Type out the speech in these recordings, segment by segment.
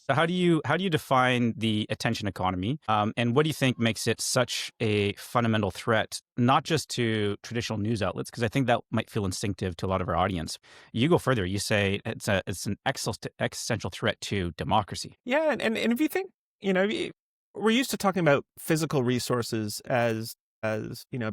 So how do you define the attention economy, and what do you think makes it such a fundamental threat, not just to traditional news outlets? Because I think that might feel instinctive to a lot of our audience. You go further. You say it's an existential threat to democracy. Yeah, and if you think, we're used to talking about physical resources as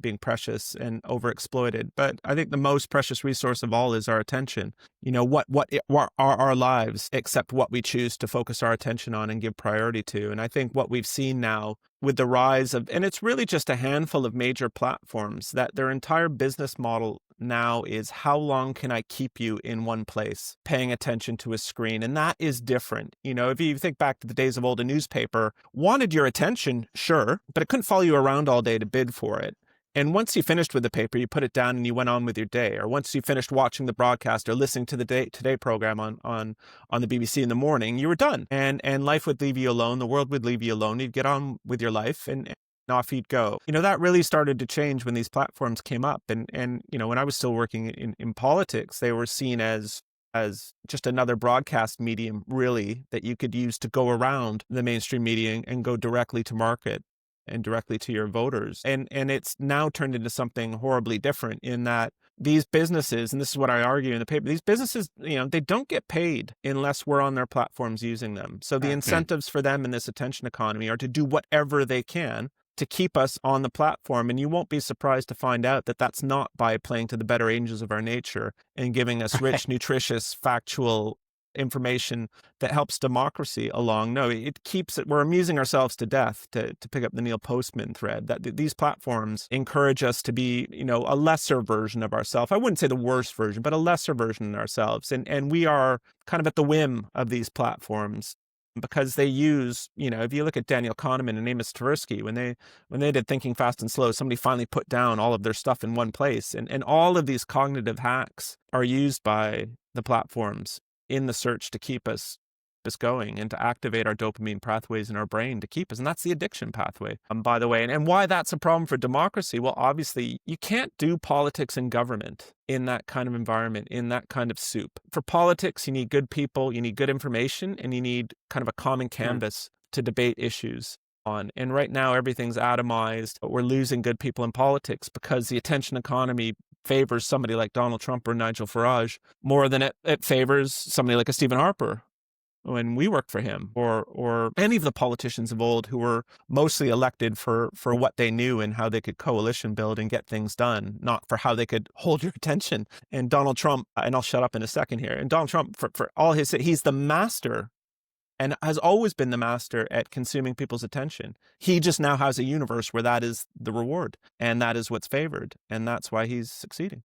being precious and overexploited, but I think the most precious resource of all is our attention. What are our lives except what we choose to focus our attention on and give priority to? And I think what we've seen now with the rise of, and it's really just a handful of major platforms, that their entire business model now is, how long can I keep you in one place paying attention to a screen? And that is different. If you think back to the days of old, a newspaper wanted your attention, sure, but it couldn't follow you around all day to bid for it. And once you finished with the paper, you put it down and you went on with your day. Or once you finished watching the broadcast or listening to the Today program on the BBC in the morning, you were done. And life would leave you alone. The world would leave you alone. You'd get on with your life and off you'd go. That really started to change when these platforms came up. And when I was still working in politics, they were seen as just another broadcast medium, really, that you could use to go around the mainstream media and go directly to market and directly to your voters. And it's now turned into something horribly different, in that these businesses, and this is what I argue in the paper, these businesses, they don't get paid unless we're on their platforms using them. So the incentives for them in this attention economy are to do whatever they can to keep us on the platform. And you won't be surprised to find out that that's not by playing to the better angels of our nature and giving us rich, nutritious, factual information that helps democracy along. No, it keeps it. We're amusing ourselves to death, to pick up the Neil Postman thread, that these platforms encourage us to be, a lesser version of ourselves. I wouldn't say the worst version, but a lesser version of ourselves. And we are kind of at the whim of these platforms, because they use, if you look at Daniel Kahneman and Amos Tversky, when they did Thinking Fast and Slow, somebody finally put down all of their stuff in one place. And all of these cognitive hacks are used by the platforms in the search to keep us going and to activate our dopamine pathways in our brain to keep us. And that's the addiction pathway, by the way. And why that's a problem for democracy? Well, obviously, you can't do politics and government in that kind of environment, in that kind of soup. For politics, you need good people, you need good information, and you need kind of a common canvas to debate issues on. And right now, everything's atomized, but we're losing good people in politics because the attention economy favors somebody like Donald Trump or Nigel Farage more than it favors somebody like a Stephen Harper when we worked for him, or any of the politicians of old who were mostly elected for what they knew and how they could coalition build and get things done, not for how they could hold your attention. And Donald Trump, and I'll shut up in a second here, and Donald Trump, for all he's the master and has always been the master at consuming people's attention. He just now has a universe where that is the reward and that is what's favored. And that's why he's succeeding.